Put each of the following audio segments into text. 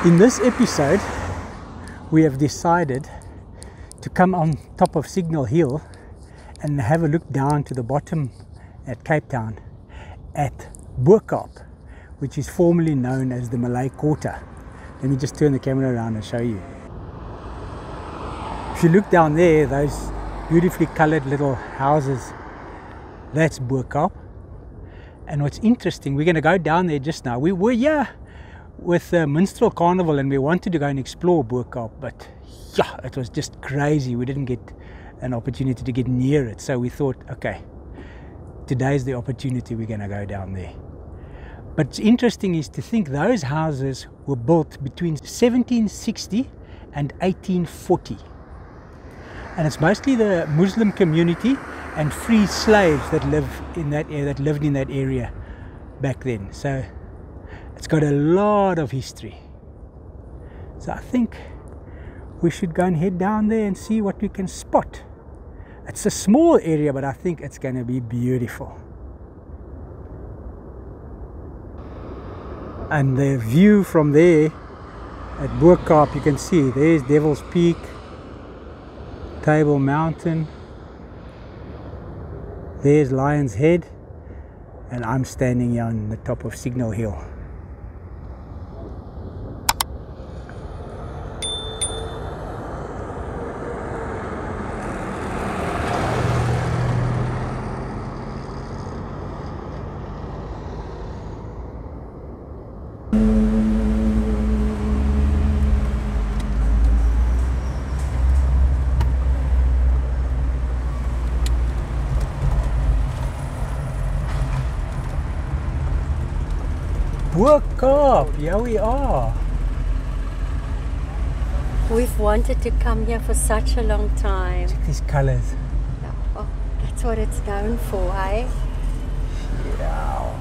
In this episode, we have decided to come on top of Signal Hill and have a look down to the bottom at Cape Town at Bo-Kap, which is formerly known as the Malay Quarter. Let me just turn the camera around and show you. If you look down there, those beautifully colored little houses, that's Bo-Kap. And what's interesting, we're going to go down there just now. We were here with the Minstrel Carnival and we wanted to go and explore Bo-Kap, but yeah, it was just crazy. We didn't get an opportunity to get near it, so we thought, okay, today's the opportunity, we're going to go down there. But it's interesting is to think those houses were built between 1760 and 1840, and it's mostly the Muslim community and free slaves that live in that area, that lived in that area back then. So it's got a lot of history. So I think we should go and head down there and see what we can spot. It's a small area, but I think it's going to be beautiful. And the view from there at Bo-Kap, you can see there's Devil's Peak, Table Mountain, there's Lion's Head, and I'm standing here on the top of Signal Hill. Bo-Kap, here we are. We've wanted to come here for such a long time. Check these colors. Oh, that's what it's known for, eh? Yeah.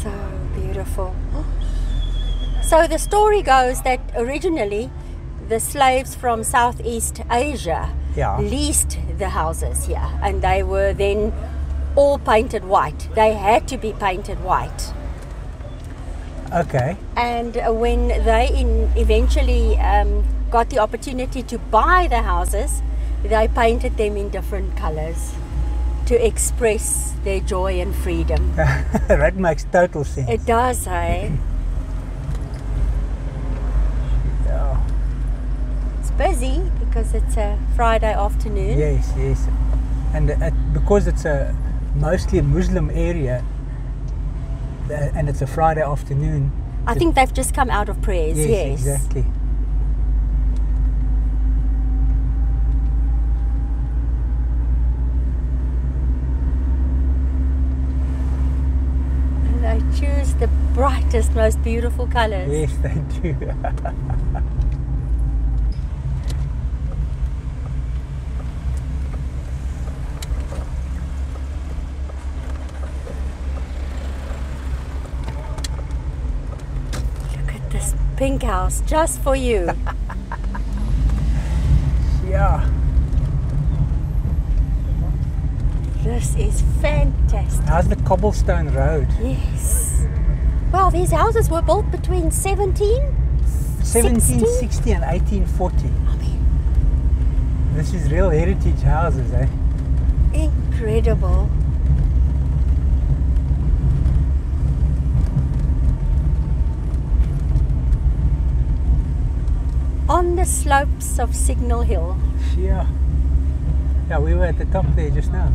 So beautiful. So the story goes that originally the slaves from Southeast Asia leased the houses here, and they were then all painted white. They had to be painted white. Okay. And when they eventually got the opportunity to buy the houses, they painted them in different colors to express their joy and freedom. That makes total sense. It does, eh? Yeah. It's busy because it's a Friday afternoon. Yes, yes. And because it's mostly a Muslim area and it's a Friday afternoon. I think they've just come out of prayers, yes. Exactly. They choose the brightest, most beautiful colors. Yes, they do. Look at this pink house just for you. Yeah. This is fantastic. How's the cobblestone road? Yes. Well, these houses were built between 1760 and 1840. I mean, This is real heritage houses, eh? incredible. On the slopes of Signal Hill. Yeah. Yeah, we were at the top there just now.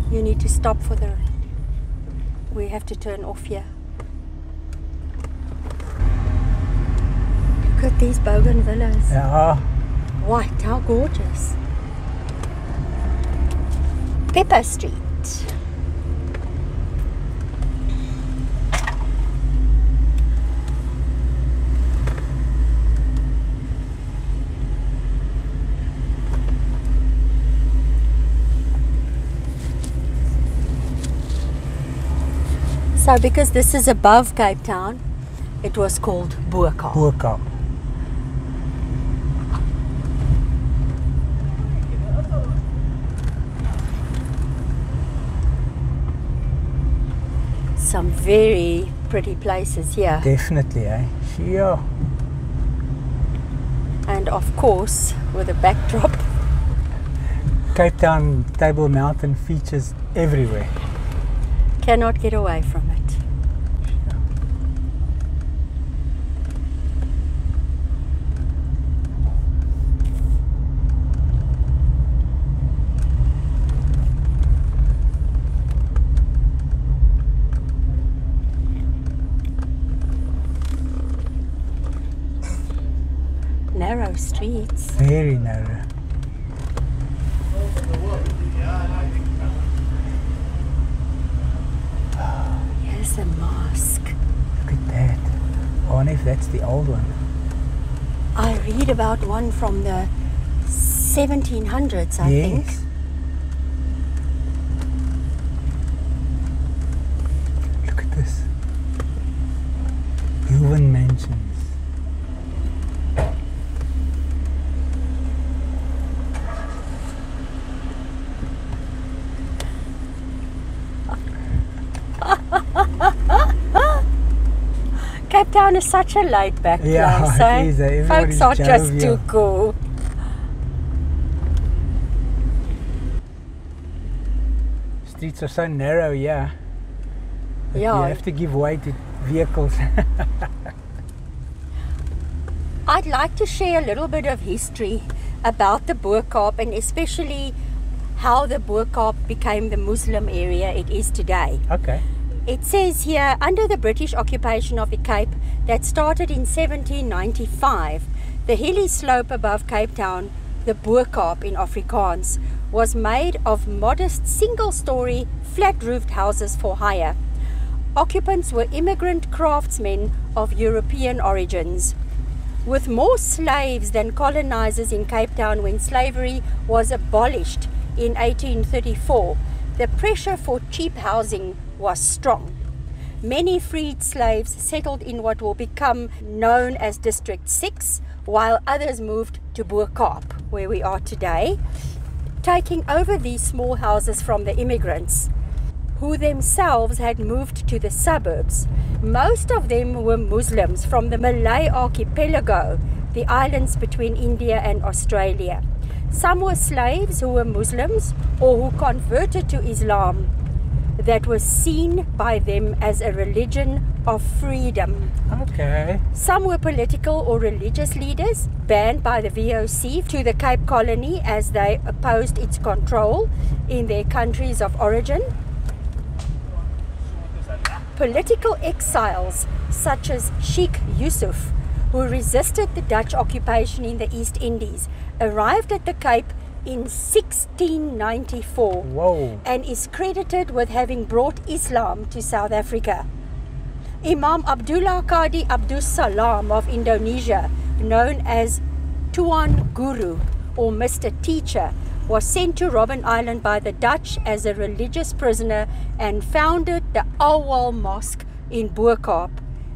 You need to stop for the... We have to turn off here. Look at these bougainvillas. Yeah. White, how gorgeous. Pepper Street. So because this is above Cape Town, it was called Bo-Kap. Bo-Kap. some very pretty places here. Definitely, eh? Yeah. And of course, with a backdrop, Cape Town, Table Mountain features everywhere. cannot get away from it. Narrow streets. Very narrow. Here's a mosque. Look at that. I wonder if that's the old one. I read about one from the 1700s, I think. Yes. Look at this. Human mansions. Cape Town is such a laid-back place, it is, eh? everybody's Folks are just jovial. too cool. Streets are so narrow, yeah. That Yeah. You have to give way to vehicles. I'd like to share a little bit of history about the Bo-Kap, and especially how the Bo-Kap became the Muslim area it is today. Okay. It says here, under the British occupation of the Cape that started in 1795, the hilly slope above Cape Town, the Bo-Kap in Afrikaans, was made of modest single-story, flat-roofed houses for hire. Occupants were immigrant craftsmen of European origins. With more slaves than colonizers in Cape Town when slavery was abolished in 1834, the pressure for cheap housing was strong. Many freed slaves settled in what will become known as District 6, while others moved to Bo-Kap, where we are today, taking over these small houses from the immigrants, who themselves had moved to the suburbs. Most of them were Muslims from the Malay archipelago, the islands between India and Australia. Some were slaves who were Muslims or who converted to Islam, that was seen by them as a religion of freedom. Okay. Some were political or religious leaders banned by the VOC to the Cape Colony as they opposed its control in their countries of origin. Political exiles such as Sheikh Yusuf, who resisted the Dutch occupation in the East Indies, arrived at the Cape in 1694. Whoa. And is credited with having brought Islam to South Africa. Imam Abdullah Qadi Abdus Salam of Indonesia, known as Tuan Guru or Mr. Teacher, was sent to Robben Island by the Dutch as a religious prisoner and founded the Auwal Mosque in Bo-Kap,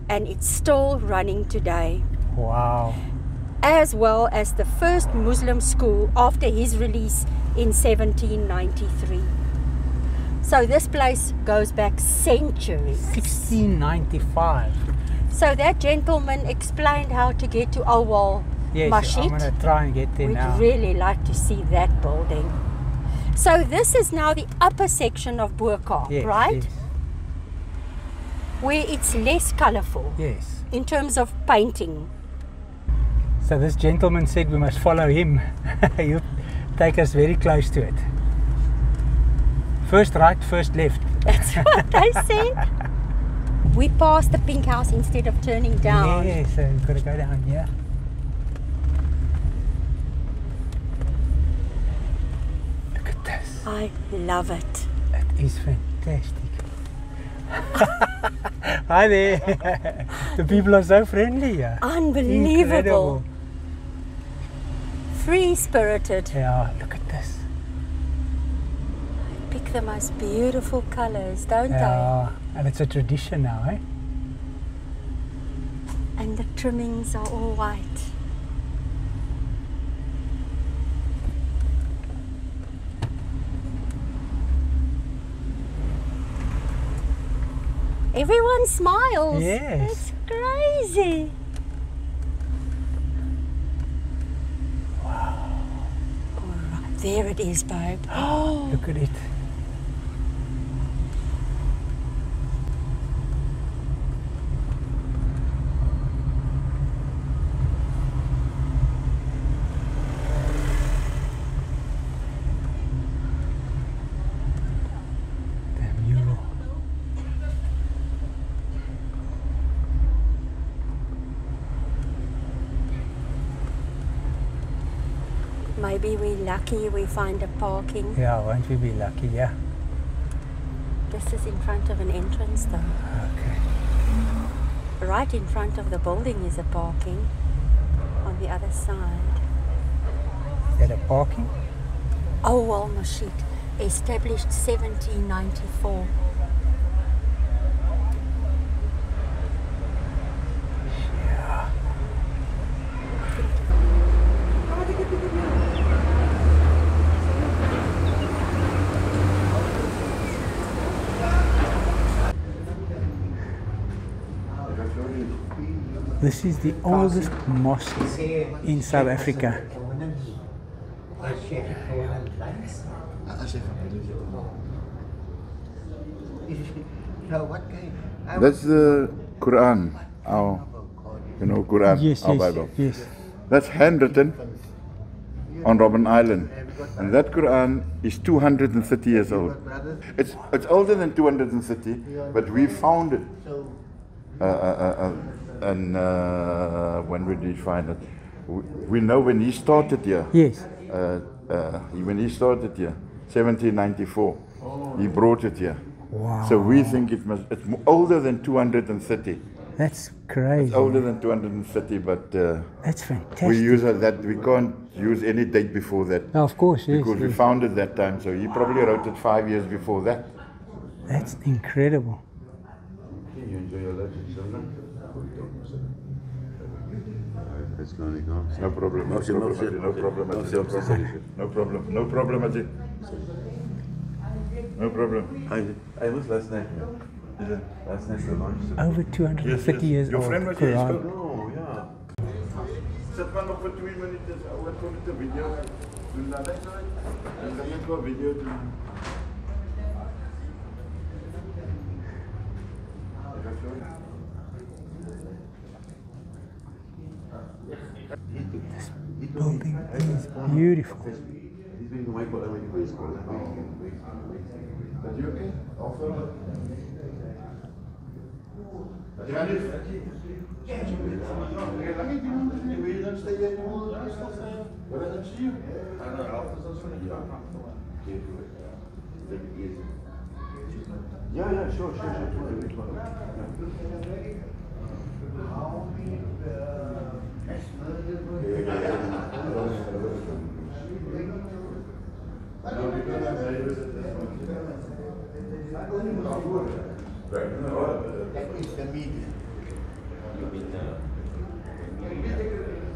and it's still running today. Wow. As well as the first Muslim school after his release in 1793. So this place goes back centuries. 1695. So that gentleman explained how to get to Auwal Yes, Masjid. I'm going to try and get there We'd now. really like to see that building. So this is now the upper section of Bo-Kap, Yes, right? Yes. Where it's less colourful Yes. in terms of painting. So this gentleman said we must follow him. He'll take us very close to it. First right, first left. That's what they said. We passed the pink house instead of turning down. Yeah, so we've got to go down here. Look at this. I love it. It is fantastic. Hi there. The people are so friendly here. Unbelievable. Incredible. Free-spirited. Yeah, look at this. Pick the most beautiful colours, don't Yeah, and it's a tradition now, eh? they? And the trimmings are all white. Everyone smiles. Yes. It's crazy. Wow. Right. There it is, babe. Oh, look at it. Maybe we're lucky we find a parking. Yeah, won't we be lucky? Yeah. This is in front of an entrance though. Okay. Right in front of the building is a parking on the other side. Is that a parking? Auwal Masjid, established 1794. Yeah. This is the oldest mosque in South Africa. That's the Quran, our, Quran, Yes, our yes, Bible. yes. That's handwritten on Robben Island, and that Quran is 230 years old. It's older than 230, but we found it. And when we did find it, we know when he started here. Yes. When he started here, 1794, he brought it here. Wow. So we think it's older than 230. That's crazy. It's older than 230, but that's fantastic. we use that. We can't use any date before that. Oh, of course, yes. Because we found it that time. So he probably wrote it 5 years before that. That's incredible. You enjoy your lunch, no problem. No problem. No problem. No problem. No problem. No problem. I was last night. Last night for lunch. Over 250 years Your old. friend was here. Quran. Oh, yeah. Sit maar nog voor 2 minuten. I want to make a video. Doen dat net zo. En dan ga ik een video doen. This building is beautiful. Yeah, sure.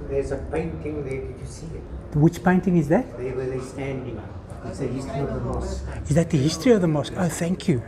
There's a painting there, did you see it? Which painting is that? There where they're standing. It's a history of the mosque. Is that the history of the mosque? Oh, thank you.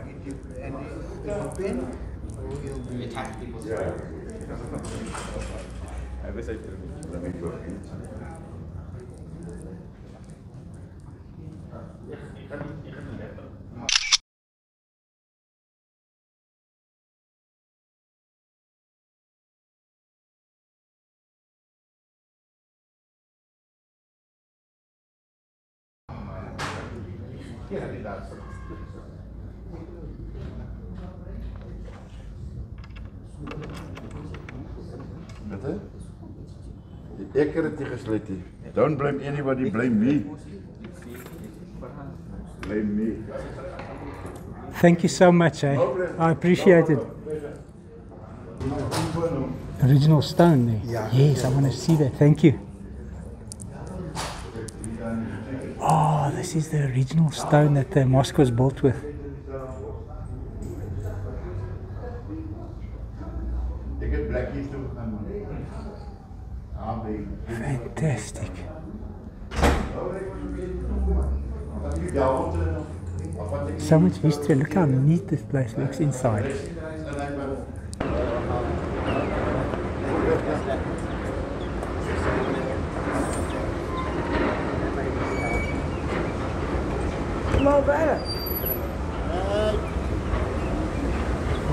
Ek het dit gesluit. Don't blame anybody, blame me. Blame me. Thank you so much, eh? I appreciate it. Original stone there. Yeah. Yes, I want to see that. Thank you. Oh, this is the original stone that the mosque was built with. Fantastic. So much history. Look how neat this place looks inside.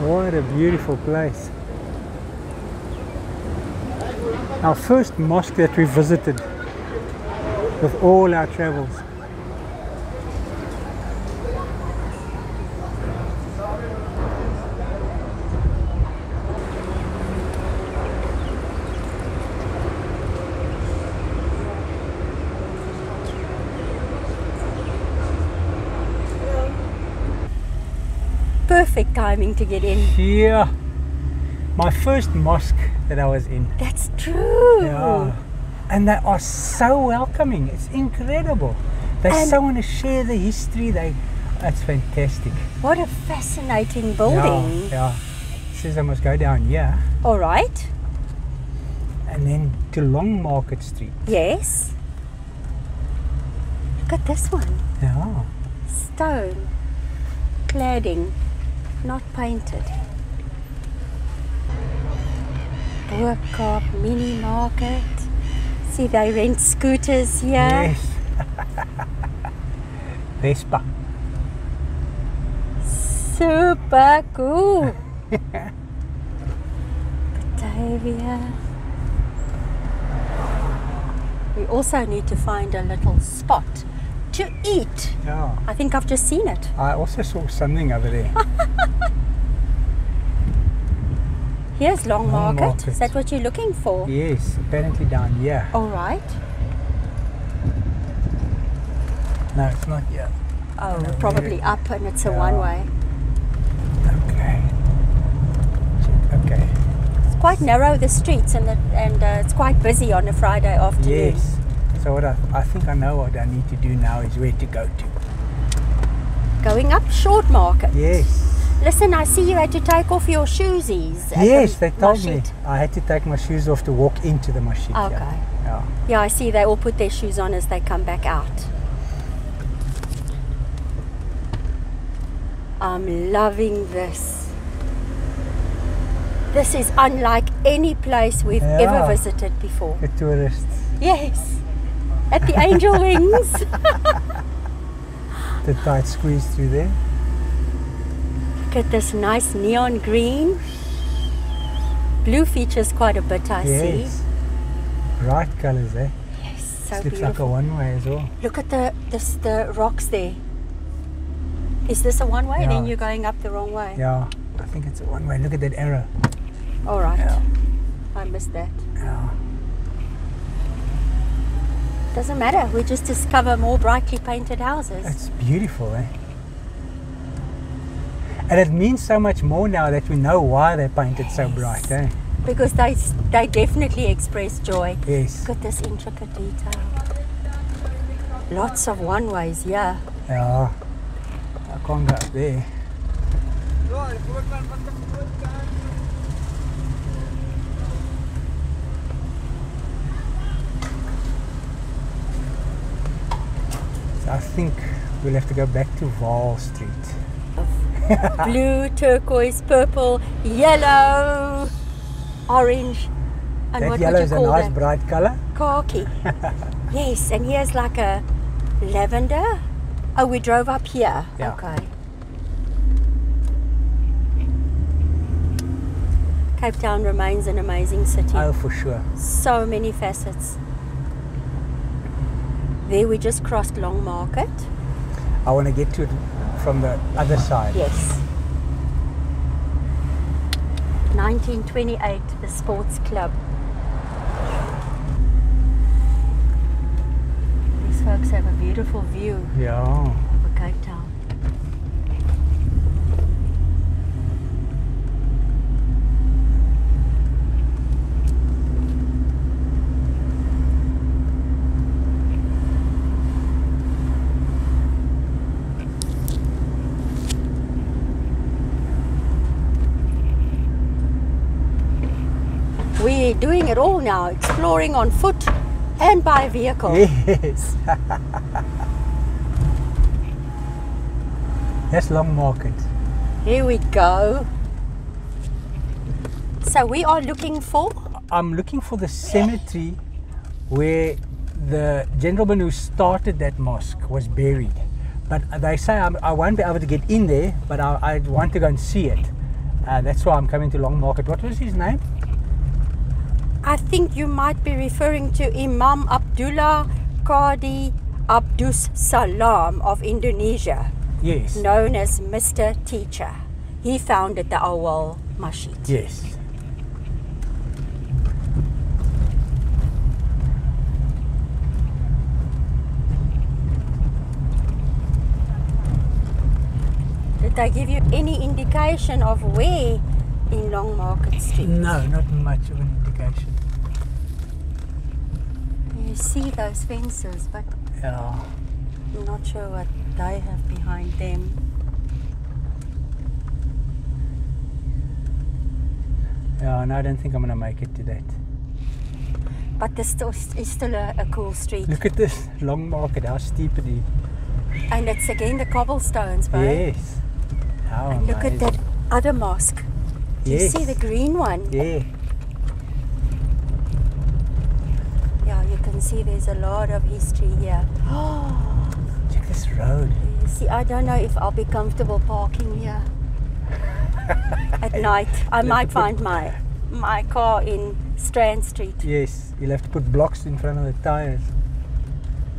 What a beautiful place. Our first mosque that we visited with all our travels. Perfect timing to get in. Yeah. My first mosque that I was in. That's true. Yeah. And they are so welcoming. It's incredible. They so want to share the history. That's fantastic. What a fascinating building. Yeah. It says I must go down here. All right. And then to Long Market Street. Yes. Look at this one. Yeah. Stone. Cladding. Not painted. Bo-Kap mini market. See, they rent scooters here. Yes. Vespa. Super cool. Batavia. We also need to find a little spot to eat. Yeah. I think I've just seen it. I also saw something over there. Here's Long Market. Market. Is that what you're looking for? Yes, apparently down here. All right. No, it's not here. Oh, probably up, and it's a one-way. Okay. Okay. It's quite narrow, the streets, and it's quite busy on a Friday afternoon. Yes. So what I think I know what I need to do now is where to go to. Going up Short Market. Yes. Listen, I see you had to take off your shoesies. Yes, they told me. Masjid. I had to take my shoes off to walk into the masjid. Okay. Yeah. Yeah, I see they all put their shoes on as they come back out. I'm loving this. This is unlike any place we've ever visited before. The tourists. Yes. At the Angel Wings. The tight squeeze through there. Look at this nice neon green. Blue features quite a bit, I see. Bright colours, eh? Yes, so This looks beautiful. like a one-way as well. Look at the rocks there. Is this a one-way? Yeah. Then you're going up the wrong way. Yeah, I think it's a one-way. Look at that arrow. All right. Yeah. I missed that. Yeah. Doesn't matter. We just discover more brightly painted houses. It's beautiful, eh? And it means so much more now that we know why they painted so bright, eh? Because they definitely express joy. Yes. Look at this intricate detail. Lots of one-ways, yeah. Yeah. I can't go up there. So I think we'll have to go back to Vaal Street. Blue, turquoise, purple, yellow, orange, and That what yellow would is you a call nice that? bright colour. Khaki. Yes, and here's like a lavender. Oh, we drove up here. Yeah. Okay. Cape Town remains an amazing city. Oh, for sure. So many facets. There we just crossed Long Market. I want to get to it from the other side. Yes. 1928, the Sports Club. These folks have a beautiful view Yeah. over Cape Town. We're doing it all now, exploring on foot and by vehicle. Yes. That's Long Market. Here we go. So we are looking for? I'm looking for the cemetery where the gentleman who started that mosque was buried. But they say I won't be able to get in there, but I want to go and see it. That's why I'm coming to Long Market. What was his name? I think you might be referring to Imam Abdullah Qadi Abdus Salam of Indonesia. Yes. Known as Mr. Teacher. He founded the Auwal Masjid. Yes. Did they give you any indication of where in Long Market Street? No, not much of an indication. You see those fences, but Yeah. I'm not sure what they have behind them. Yeah, no, I don't think I'm going to make it to that. But this is still a cool street. Look at this Long Market, how steep it is. And it's again the cobblestones, bro. Yes. How And look at amazing. that other mosque. Do you Yes. see the green one? Yeah. Yeah, you can see there's a lot of history here. Check this road. You see, I don't know if I'll be comfortable parking here at night. I might find my car in Strand Street. Yes, you'll have to put blocks in front of the tires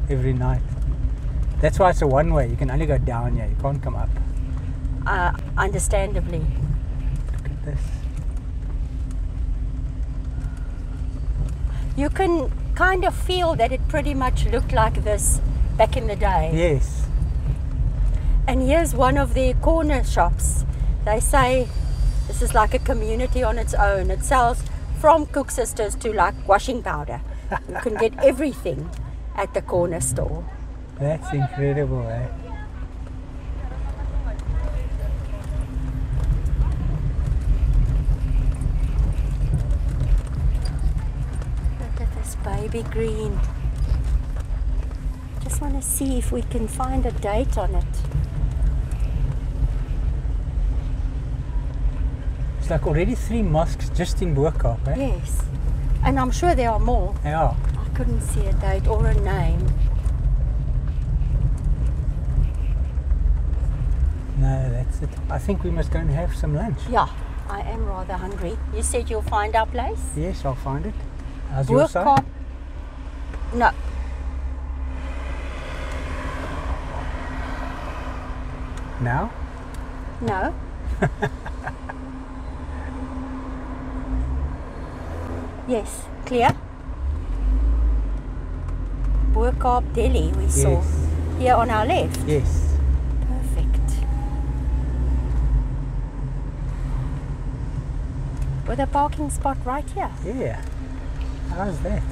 every night. That's why it's a one-way. You can only go down here. You can't come up. Understandably. Look at this. You can kind of feel that it pretty much looked like this back in the day. Yes. And here's one of their corner shops. They say this is like a community on its own. It sells from Cook Sisters to like washing powder. You can get everything at the corner store. That's incredible, eh? Look at this baby green. Just want to see if we can find a date on it. It's like already 3 mosques just in Bo-Kap, eh? Yes. And I'm sure there are more. Yeah. I couldn't see a date or a name. No, that's it. I think we must go and have some lunch. Yeah, I am rather hungry. You said you'll find our place? Yes, I'll find it. How's your side? Bo-Kap. No. Now? No. Yes, clear. Bo-Kap Delhi we saw. Yes. Here on our left. Yes. Perfect. With a parking spot right here. Yeah. How's that?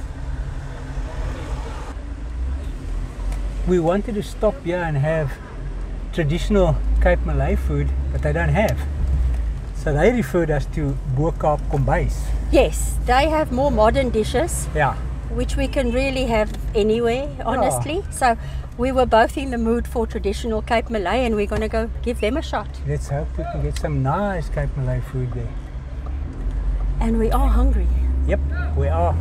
We wanted to stop here and have traditional Cape Malay food, but they don't have. So they referred us to Bo-Kaap Kombuis. Yes, they have more modern dishes, Yeah. which we can really have anywhere, honestly. So we were both in the mood for traditional Cape Malay and we're going to go give them a shot. Let's hope we can get some nice Cape Malay food there. And we are hungry. Yep, we are.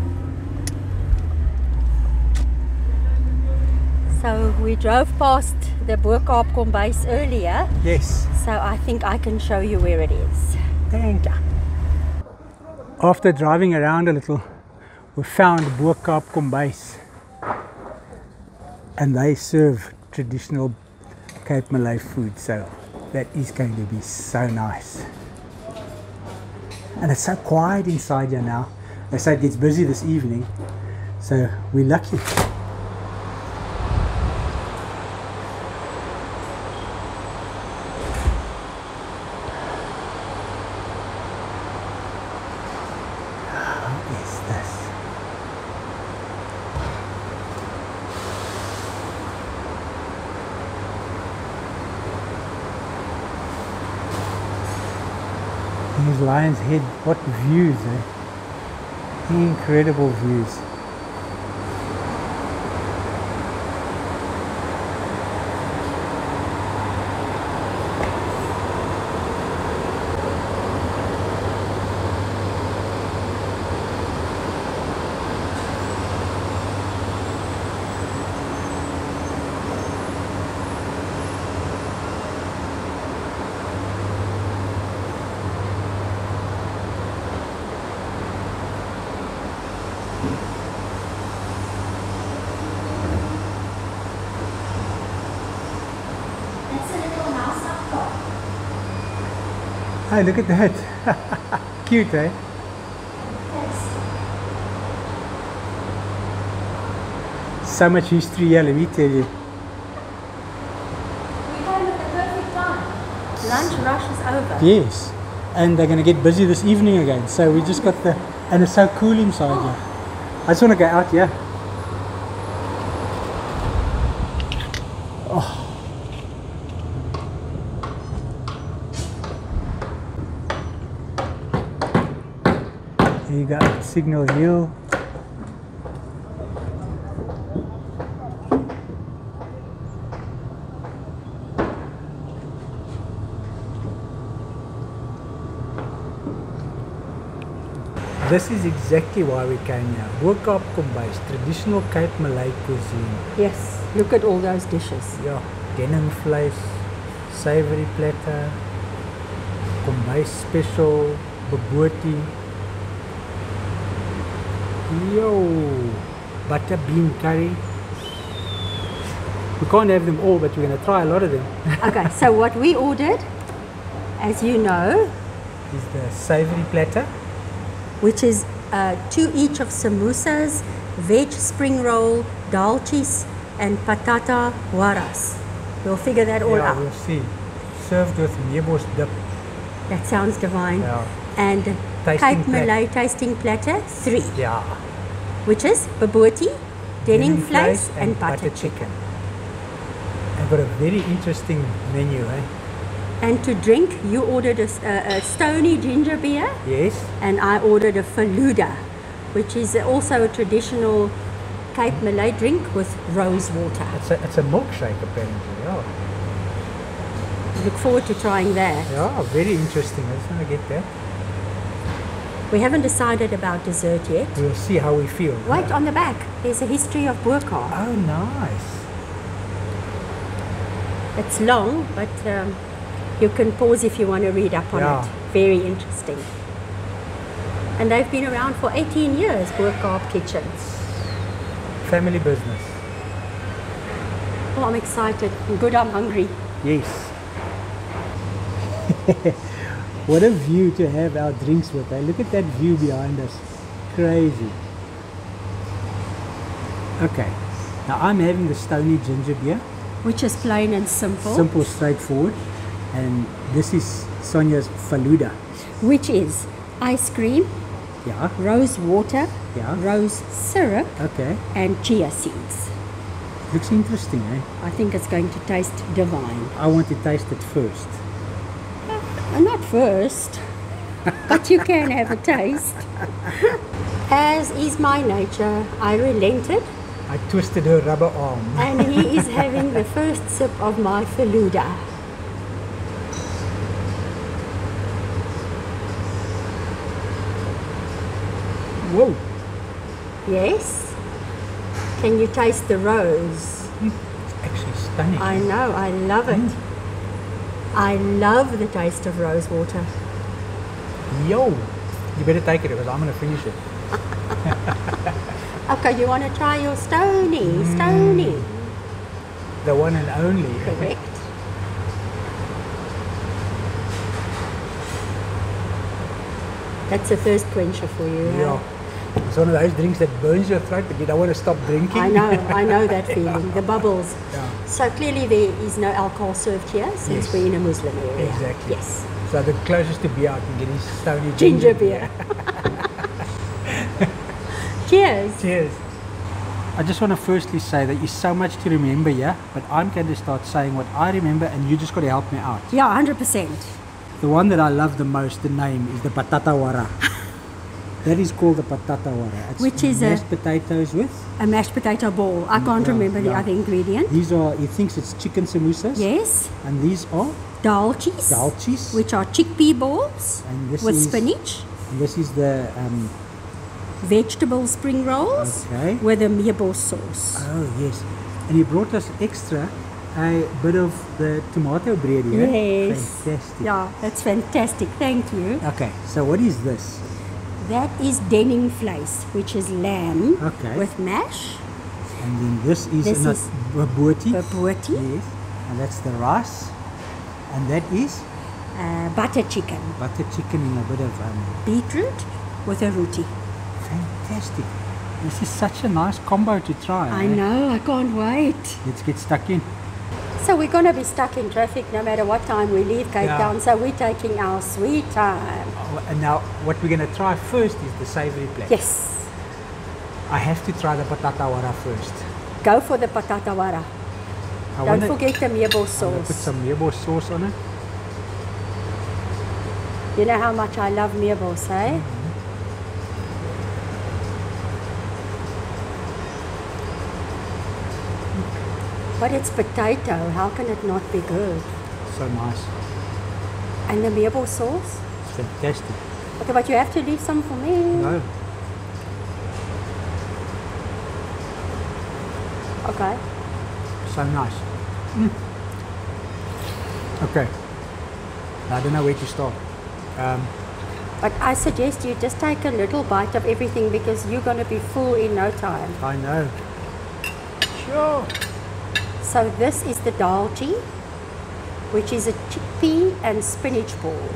So we drove past the Bo-Kaap Kombuis earlier, Yes. so I think I can show you where it is. Thank you. After driving around a little, we found Bo-Kaap Kombuis. And they serve traditional Cape Malay food, so that is going to be so nice. And it's so quiet inside here now. They say it gets busy this evening, so we're lucky. What is this? Here's Lion's Head. What views, eh? Incredible views. Hey, look at that. Cute, eh? So much history here, let me tell you. We came at the perfect time. Lunch rush is over. Yes. And they're going to get busy this evening again. So we just got the... And it's so cool inside here. I just want to go out here. Oh. There you go, Signal Hill. This is exactly why we came here. Bo-Kap combines traditional Cape Malay cuisine. Yes, look at all those dishes. Yeah, denim vleis, savory platter, kombuis special, bobotie. Yo, butter bean curry. We can't have them all, but we're going to try a lot of them. Okay, so what we ordered, as you know, is the savory platter. Which is 2 each of samosas, veg spring roll, dal cheese, and patata waras. We'll figure that all out. We'll see. Served with meebos dip. That sounds divine. Yeah. And Cape Malay tasting platter 3. Yeah. Which is bobotie, denim vleis, and butter chicken. I've got a very interesting menu, eh? And to drink, you ordered a stony ginger beer. Yes. And I ordered a faluda, which is also a traditional Cape Malay drink with rose water. It's a milkshake apparently, yeah. Look forward to trying that. Yeah, very interesting. I just want to get that. We haven't decided about dessert yet. We'll see how we feel. Wait, on the back, there's a history of Bo-Kap. Oh, nice. It's long, but you can pause if you want to read up on it. Very interesting. And they've been around for 18 years, Bo-Kap Kitchens. Family business. Oh, I'm excited. Good, I'm hungry. Yes. What a view to have our drinks with. Eh? Look at that view behind us. Crazy. Okay. Now I'm having the stony ginger beer. Which is plain and simple. Simple, straightforward. And this is Sonia's faluda. Which is ice cream, rose water, rose syrup, and chia seeds. Looks interesting, eh? I think it's going to taste divine. I want to taste it first. Not first, but you can have a taste. As is my nature, I relented. I twisted her rubber arm. And he is having the first sip of my faluda. Whoa! Yes? Can you taste the rose? It's actually stunning. I know, I love it. I love the taste of rose water. Yo! You better take it because I'm going to finish it. Okay, you want to try your stony? Stony. The one and only. Correct. That's a thirst quencher for you. Yeah. It's one of those drinks that burns your throat, but you don't want to stop drinking. I know that feeling. The bubbles. Yeah. So clearly there is no alcohol served here since we're in a Muslim area. Exactly. Yes. So the closest to beer I can get is stony ginger beer. Cheers. Cheers. I just want to firstly say that there's so much to remember here, but I'm going to start saying what I remember and you just got to help me out. Yeah, 100%. The one that I love the most, the name, is the patata wara. That is called the patata wara. It's which is mashed potatoes with? A mashed potato ball. I can't remember the other ingredient. These are, he thinks it's chicken samosas. Yes. And these are? Dal cheese. Dal cheese. Which are chickpea balls and this with is, spinach. And this is the... vegetable spring rolls with a meatball sauce. Oh, yes. And he brought us extra a bit of the tomato bread here. Yes. Fantastic. Yeah, that's fantastic. Thank you. Okay, so what is this? That is denim vleis, which is lamb with mash. And then this is bobotie. Bobotie. Yes. And that's the rice. And that is? butter chicken. Butter chicken in a bit of Beetroot with a roti. fantastic. This is such a nice combo to try. I know, I can't wait. Let's get stuck in. So we're going to be stuck in traffic no matter what time we leave Cape Town, so we're taking our sweet time. And now what we're going to try first is the savory plate. Yes. I have to try the patata wara first. Go for the patata wara. Don't forget the meatball Put sauce. some meatball sauce on it. You know how much I love meatballs, eh? But it's potato, how can it not be good? So nice. And the meatball sauce? It's fantastic. Okay, but you have to leave some for me. No. Okay. So nice. Okay. I don't know where to start. But I suggest you just take a little bite of everything because you're going to be full in no time. I know. Sure. So this is the dalchi, which is a chickpea and spinach ball.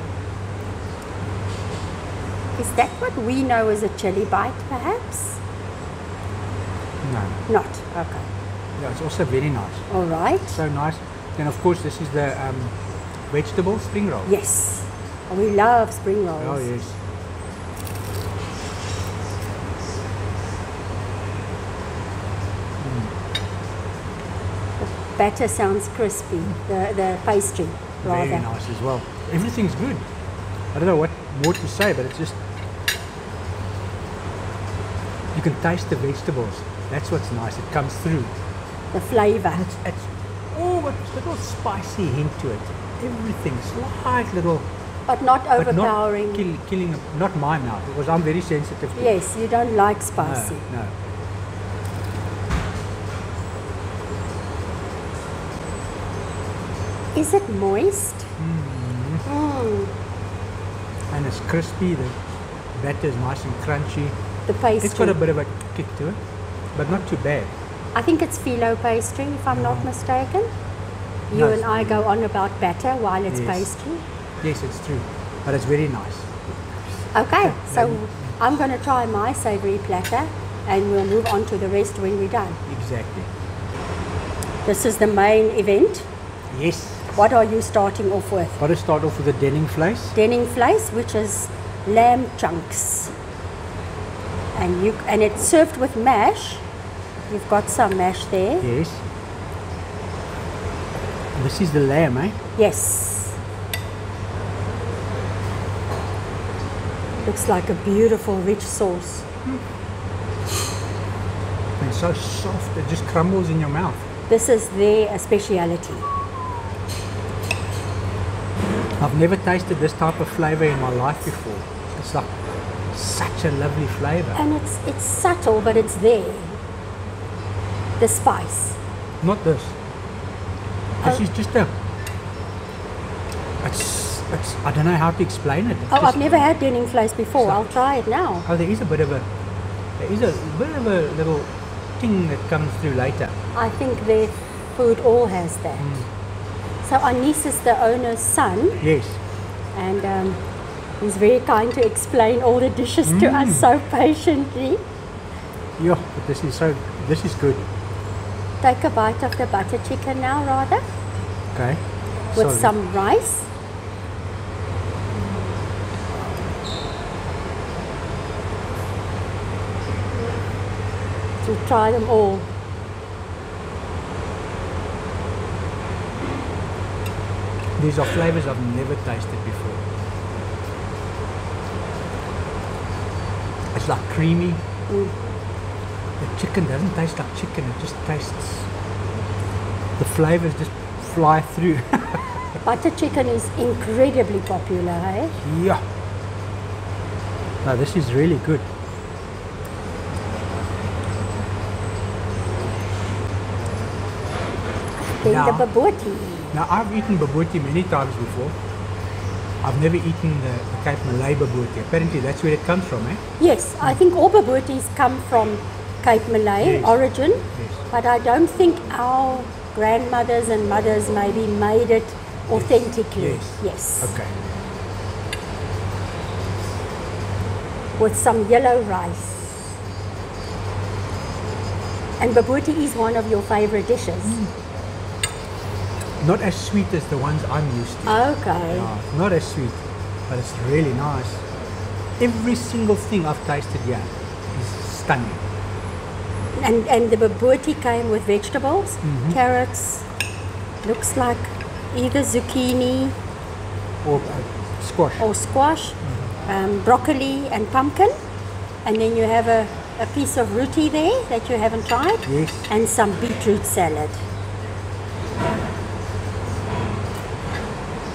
Is that what we know as a chili bite, perhaps? No. Not. Okay. Yeah, it's also very nice. All right. So nice. And of course, this is the vegetable spring roll. Yes. We love spring rolls. Oh yes. The batter sounds crispy. The pastry, rather. Very nice as well. Everything's good. I don't know what more to say, but it's just you can taste the vegetables. That's what's nice. It comes through. The flavour. It's a little spicy hint to it. Everything slight little. But not overpowering. But not killing. Not my mouth because I'm very sensitive to it. Yes, you don't like spicy. No. Is it moist? And it's crispy. The batter is nice and crunchy. The pastry. It's got a bit of a kick to it, but not too bad. I think it's phyllo pastry, if I'm not mistaken. You No, and I go on about batter while it's Yes. pastry. Yes, it's true, but it's very nice. Okay, so I'm going to try my savoury platter and we'll move on to the rest when we're done. Exactly. This is the main event. Yes. What are you starting off with? Got to start off with the denning vleis. Denning vleis, which is lamb chunks. And it's served with mash. You've got some mash there. Yes. This is the lamb, eh? Yes. Looks like a beautiful rich sauce. And so soft, it just crumbles in your mouth. This is their speciality. I've never tasted this type of flavour in my life before. It's like such a lovely flavour. And it's subtle, but it's there. The spice. Not this. This is just a. It's. I don't know how to explain it. It's Oh, just- I've never had denning vleis before. So- I'll try it now. Oh, there is a bit of a little thing that comes through later. I think their food all has that. So Anis is the owner's son, Yes. and he's very kind to explain all the dishes to us so patiently. Yeah, but this is good. Take a bite of the butter chicken now, rather, Okay. with Sorry. some rice. To try them all. These are flavours I've never tasted before. It's like creamy. The chicken doesn't taste like chicken, it just tastes. The flavours just fly through. Butter chicken is incredibly popular, eh? Yeah. No, this is really good. Then Yeah. the baboti. Now, I've eaten baboti many times before. I've never eaten the Cape Malay baboti. Apparently, that's where it comes from, eh? Yes, I think all babotis come from Cape Malay Yes. origin, Yes. but I don't think our grandmothers and mothers maybe made it authentically. Yes. Yes. Okay. With some yellow rice. And baboti is one of your favorite dishes. Not as sweet as the ones I'm used to. Okay. Not as sweet, but it's really nice. Every single thing I've tasted here is stunning. And the baboti came with vegetables, carrots, looks like either zucchini Or squash, broccoli and pumpkin. And then you have a piece of roti there that you haven't tried. Yes. And some beetroot salad.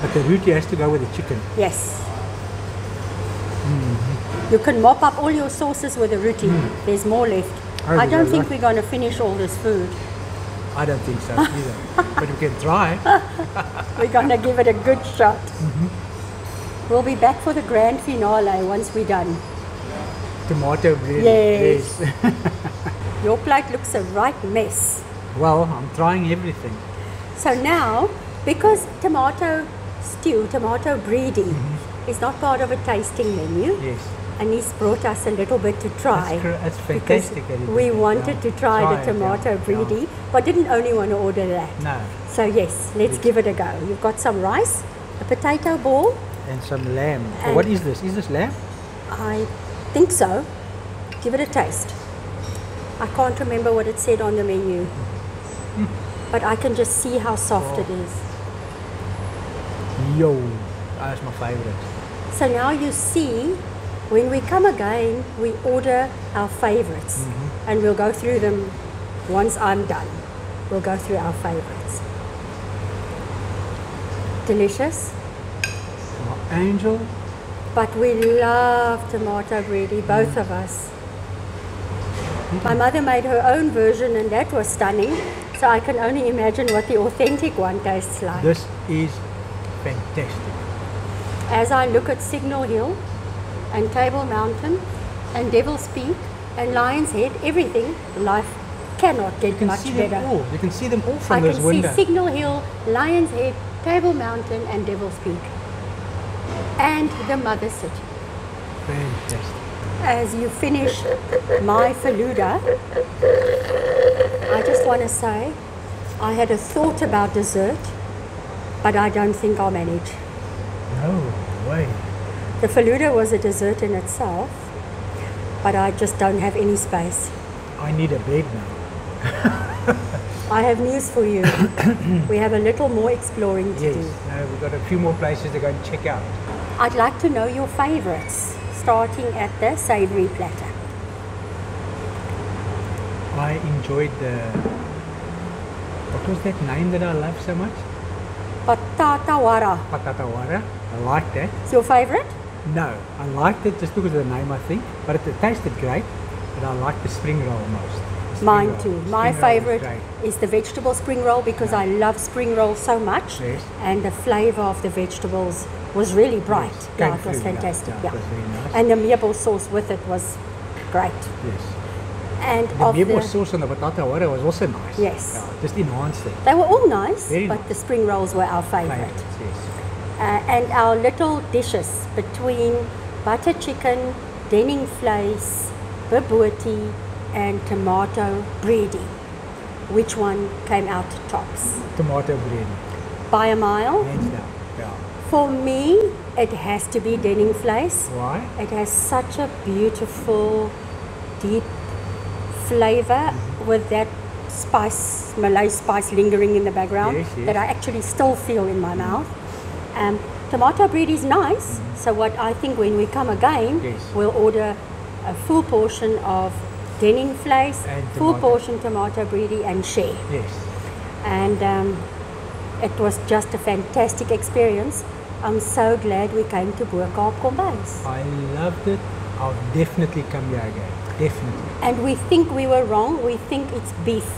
But the roti has to go with the chicken. Yes. You can mop up all your sauces with the roti. There's more left. Oh, I don't yeah, think right. we're going to finish all this food. I don't think so either. But we can try. We're going to give it a good shot. We'll be back for the grand finale once we're done. Tomato bread. Yes. Your plate looks a right mess. Well, I'm trying everything. So now, because tomato stew, tomato bready, is not part of a tasting menu, Yes. and he's brought us a little bit to try. That's Because fantastic. that he we did that, wanted yeah. to try the it, tomato yeah, bready, but didn't only want to order that. No. So yes, let's give it a go. You've got some rice, a potato ball. And some lamb. So And- what is this? Is this lamb? I think so. Give it a taste. I can't remember what it said on the menu, but I can just see how soft it is. Yo, that's my favorite. So now you see, when we come again, we order our favorites, and we'll go through them once I'm done. We'll go through our favorites. Delicious. My angel. But we love tomato bready, both of us. My mother made her own version and that was stunning, so I can only imagine what the authentic one tastes like. This is fantastic. As I look at Signal Hill and Table Mountain and Devil's Peak and Lion's Head, everything, life cannot You get can much see better. them all. You can see them all I from can this window. see Signal Hill, Lion's Head, Table Mountain and Devil's Peak. And the Mother City. Fantastic. As you finish my faluda, I just want to say I had a thought about dessert, but I don't think I'll manage. No way. The faluda was a dessert in itself, but I just don't have any space. I need a bed now. I have news for you. We have a little more exploring to Yes. do. No, we've got a few more places to go and check out. I'd like to know your favorites, starting at the savory platter. I enjoyed the... What was that name that I love so much? Patatawara. Patatawara. I liked that. It's your favorite? No, I liked it just because of the name, I think. But it tasted great. But I liked the spring roll most. The spring Mine roll. too. Spring My roll was favorite great. is the vegetable spring roll because I love spring roll so much. Yes. And the flavor of the vegetables was really bright. Yes, Yeah, came it was through, fantastic. yeah, Yeah. it was very nice. And the meatball sauce with it was great. Yes. And The of meatball the, sauce on the patatawara was also nice. Yes. Yeah, just enhanced it. they were all nice, Very but nice. the spring rolls were our favorite. Favorites, yes. And our little dishes between butter chicken, denning vleis, baboti, and tomato bready. Which one came out tops? Tomato bread. By a mile? Hands down. Yeah. For me, it has to be denning vleis. Why? It has such a beautiful, deep flavor with that spice, Malay spice lingering in the background Yes, yes. that I actually still feel in my mouth. Tomato bread is nice, so what I think when we come again, Yes. we'll order a full portion of denning vleis, And full tomato. portion tomato bready and share. Yes. And it was just a fantastic experience. I'm so glad we came to Bo-Kaap Kombuis. I loved it. I'll definitely come here again. Definitely. And we think we were wrong. We think it's beef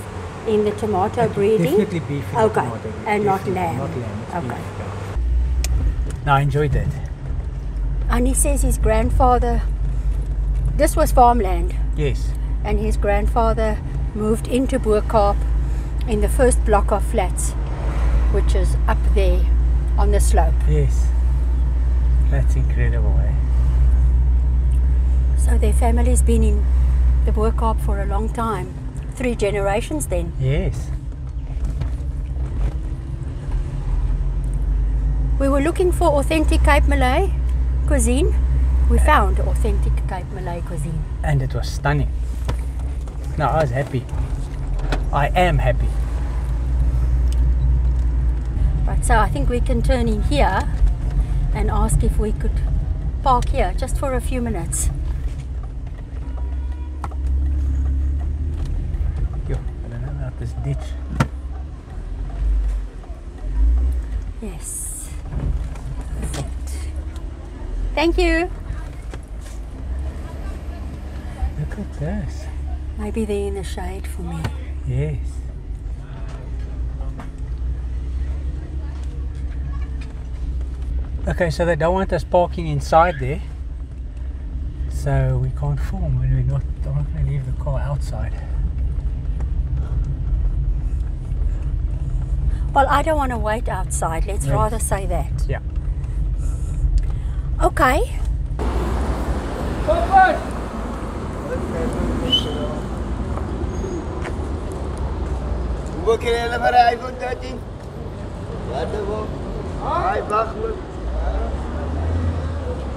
in the tomato bready. Definitely beef in the Okay, tomato bread. and not Definitely, lamb. Not lamb. It's Okay. beef, yeah. No, I enjoyed that. And he says his grandfather, this was farmland, Yes. and his grandfather moved into Bo-Kaap in the first block of flats, which is up there on the slope. Yes. That's incredible, eh? So their family's been in the Bo-Kap for a long time. 3 generations then. Yes. We were looking for authentic Cape Malay cuisine. We found authentic Cape Malay cuisine. And it was stunning. No, I was happy. I am happy. Right, so I think we can turn in here and ask if we could park here just for a few minutes. Yo, I don't know about this ditch. Yes. Perfect. Thank you. Look at this. Maybe they're in the shade for me. Yes. Okay, so they don't want us parking inside there. So we can't film when we're not going to leave the car outside. Well, I don't want to wait outside. Let's Yes. rather say that. Yeah. Okay. Hoeveel keer hebben we een iPhone 13? Wat dan wel? Hij wacht me.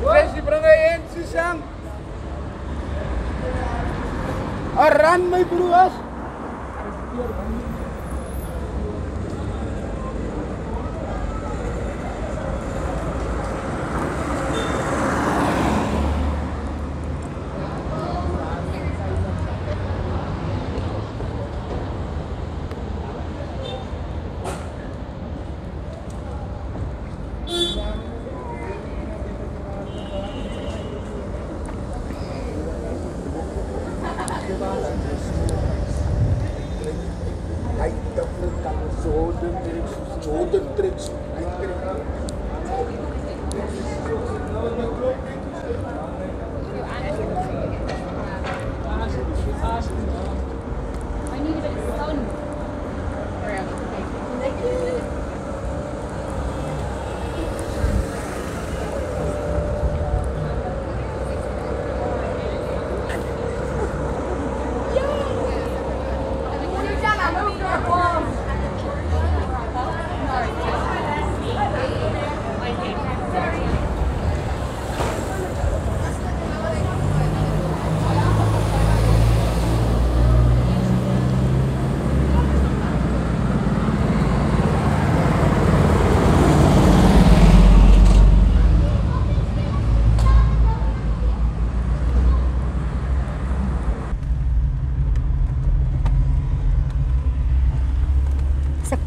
Wees, breng hij in, Susan. Run, my broers.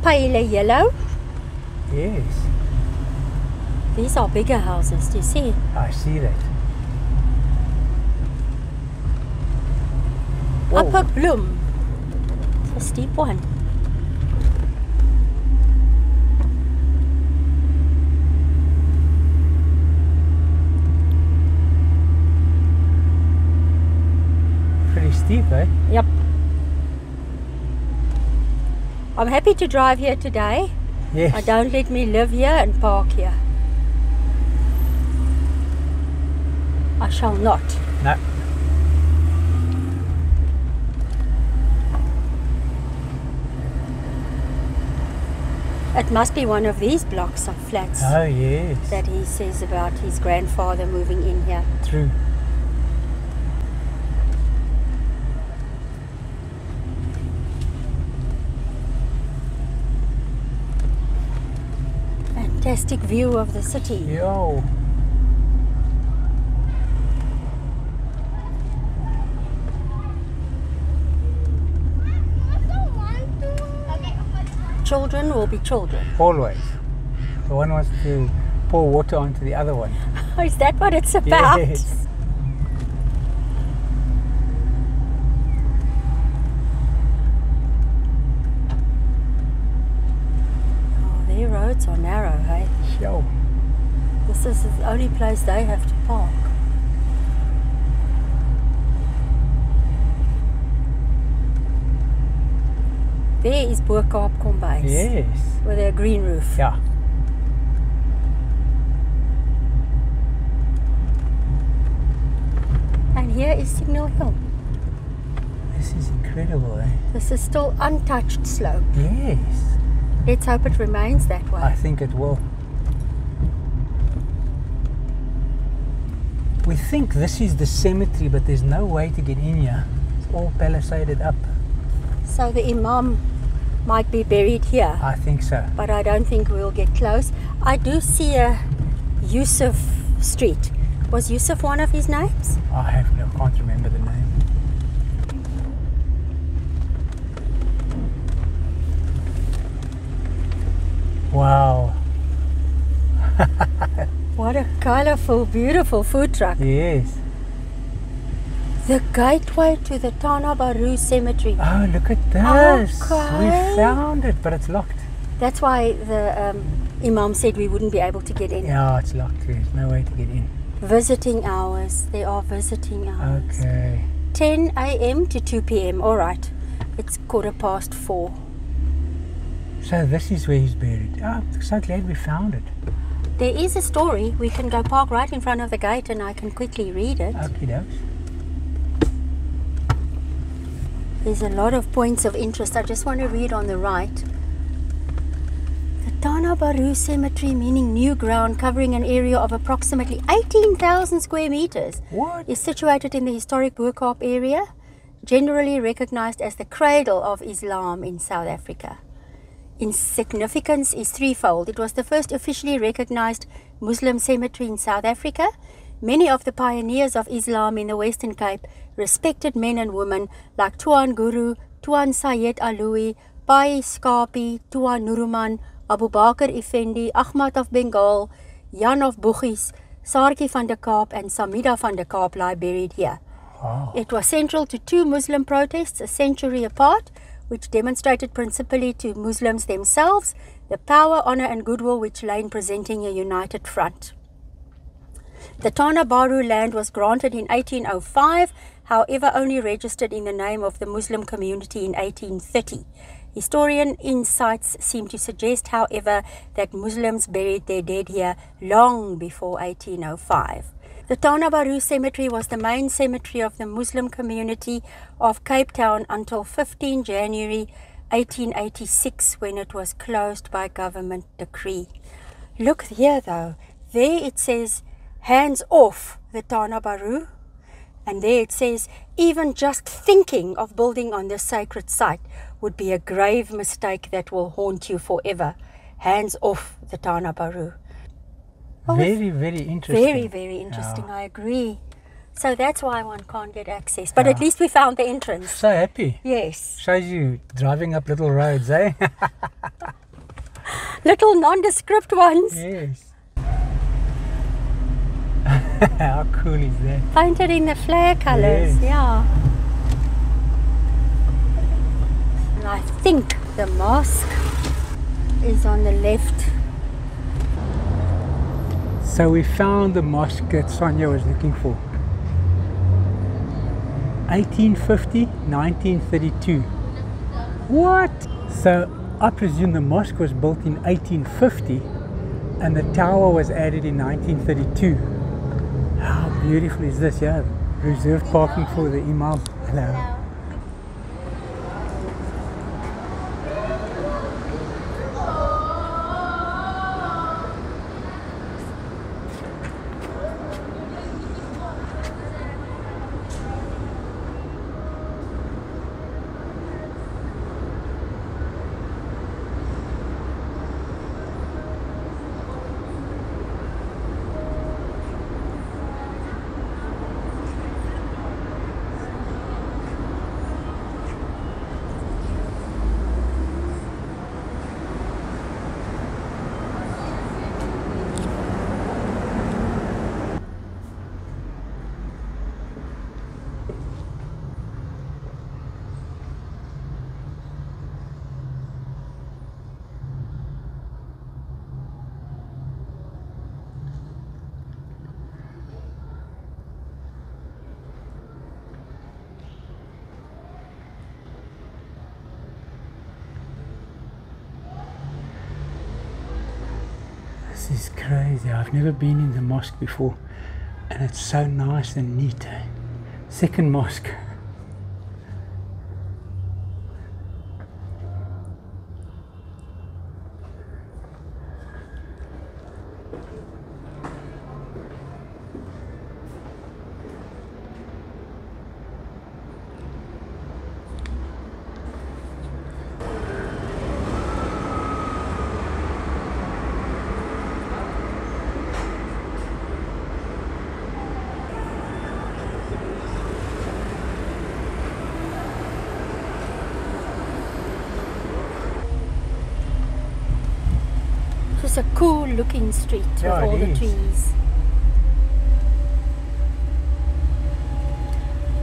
Pale yellow. Yes. These are bigger houses, do you see? I see that. Whoa. Upper Bloom. It's a steep one. Pretty steep, eh? Yep. I'm happy to drive here today. Yes. Don't let me live here and park here. I shall not. No. It must be one of these blocks of flats Oh, yes. that he says about his grandfather moving in here. True. Fantastic view of the city. Yo. Children will be children. Always. The one wants to pour water onto the other one. Is that what it's about? Yes. Oh, their roads are narrow, hey? Yo. This is the only place they have to park. There is Bo-Kap Kombuis Yes. with a green roof. Yeah. is Signal Hill. This is incredible, eh? This is still untouched slope. Yes. Let's hope it remains that way. I think it will. We think this is the cemetery, but there's no way to get in here. It's all palisaded up. So the Imam might be buried here. I think so. But I don't think we'll get close. I do see a Yusuf Street. Was Yusuf one of his names? I can't remember the name. Wow. What a colourful, beautiful food truck. Yes. The gateway to the Tana Baru Cemetery. Oh, look at this. Okay. We found it, but it's locked. That's why the Imam said we wouldn't be able to get in. Yeah, it's locked. There's no way to get in. Visiting hours. There are visiting hours. Okay. 10 a.m. to 2 p.m. All right. It's 4:15. So this is where he's buried. Oh, I'm so glad we found it. There is a story. We can go park right in front of the gate and I can quickly read it. Okie dokes. There's a lot of points of interest. I just want to read on the right. The Tana Baru Cemetery, meaning new ground, covering an area of approximately 18,000 square meters, What? is situated in the historic Bo-Kap area, generally recognized as the cradle of Islam in South Africa. Its significance is threefold. It was the first officially recognized Muslim cemetery in South Africa. Many of the pioneers of Islam in the Western Cape, respected men and women like Tuan Guru, Tuan Syed Alui, Pai Skapi, Tuan Nuruman, Abu Bakr Effendi, Ahmad of Bengal, Jan of Boegies, Saartjie van der Kaap and Samida van der Kaap lie buried here. Wow. It was central to two Muslim protests a century apart, which demonstrated principally to Muslims themselves the power, honor and goodwill which lay in presenting a united front. The Tana Baru land was granted in 1805, however only registered in the name of the Muslim community in 1830. Historian insights seem to suggest, however, that Muslims buried their dead here long before 1805. The Tana Baru Cemetery was the main cemetery of the Muslim community of Cape Town until 15 January 1886 when it was closed by government decree. Look here though, there it says hands off the Tana Baru, and there it says even just thinking of building on this sacred site would be a grave mistake that will haunt you forever. Hands off the Tana Baru. Very, very interesting. Very, very interesting, I agree. So that's why one can't get access. But at least we found the entrance. So happy. Yes. Shows you driving up little roads, eh? Little nondescript ones. Yes. How cool is that? Painted in the flare colours, Yes. yeah. And I think the mosque is on the left. So we found the mosque that Sonia was looking for. 1850, 1932. What? So I presume the mosque was built in 1850 and the tower was added in 1932. How beautiful is this? Yeah, reserved parking for the Imam. Hello. This is crazy. I've never been in the mosque before and it's so nice and neat. second mosque. It's a cool looking street with all the trees.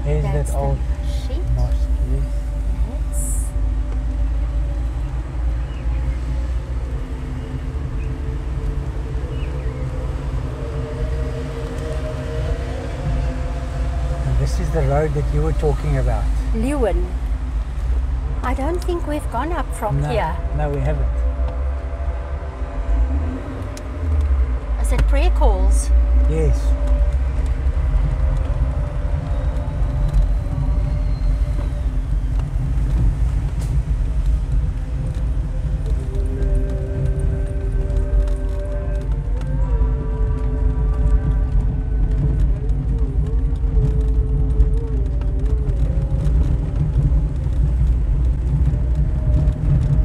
There's That's that old the sheep. mosque, yes. Yes. And this is the road that you were talking about. Leeuwen. I don't think we've gone up from here. No, we haven't. Is it prayer calls? Yes.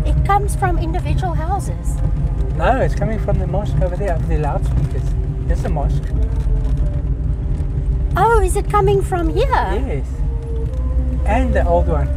It comes from individual houses. No, it's coming from the mosque over there, over the loudspeakers. There's a mosque. Oh, is it coming from here? Yes. And the old one.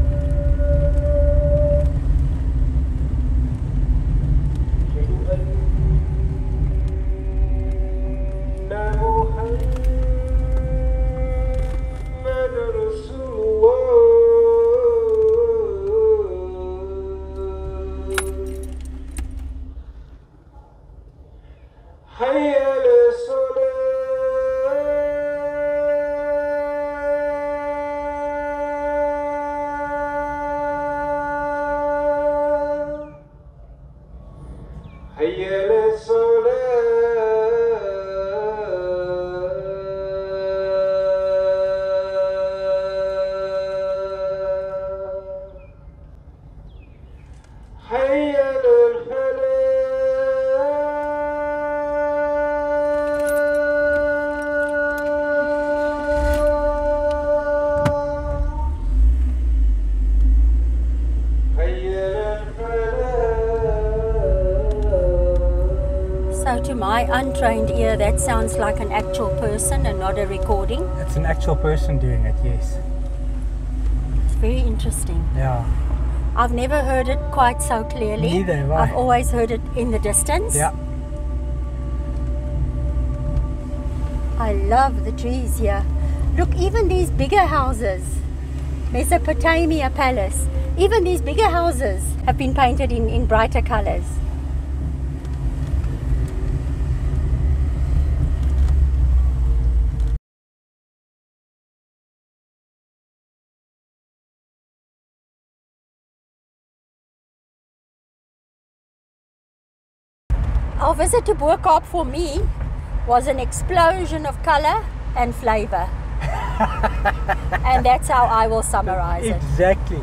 So to my untrained ear, that sounds like an actual person and not a recording. It's an actual person doing it, yes. It's very interesting. Yeah. I've never heard it quite so clearly. Neither have I. I've always heard it in the distance. Yeah. I love the trees here. Look, even these bigger houses, Mesopotamia Palace, even these bigger houses have been painted in brighter colors. Our visit to Bo-Kap for me was an explosion of color and flavor. And that's how I will summarize it. Exactly.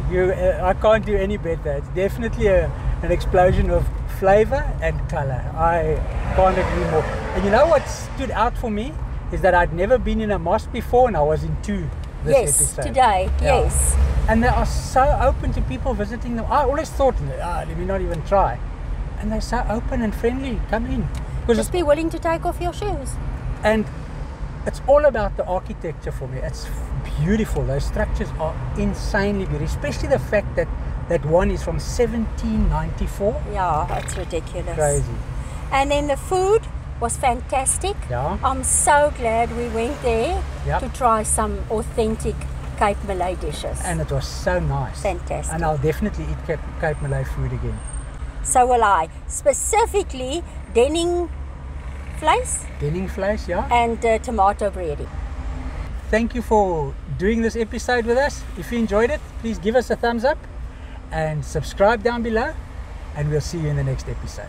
I can't do any better. It's definitely an explosion of flavor and color. I can't agree more. And you know what stood out for me is that I'd never been in a mosque before, and I was in two this episode. Today, Yeah. yes. And they are so open to people visiting them. I always thought, let me not even try. And they're so open and friendly. Come in. Just be willing to take off your shoes. And it's all about the architecture for me. It's beautiful. Those structures are insanely beautiful, especially the fact that that one is from 1794. Yeah, it's ridiculous. Crazy. And then the food was fantastic. Yeah. I'm so glad we went there Yep. to try some authentic Cape Malay dishes. And it was so nice. Fantastic. And I'll definitely eat Cape Malay food again. So will I. Specifically, denning vleis Denning vleis, yeah. and tomato bread. Thank you for doing this episode with us. If you enjoyed it, please give us a thumbs up and subscribe down below, and we'll see you in the next episode.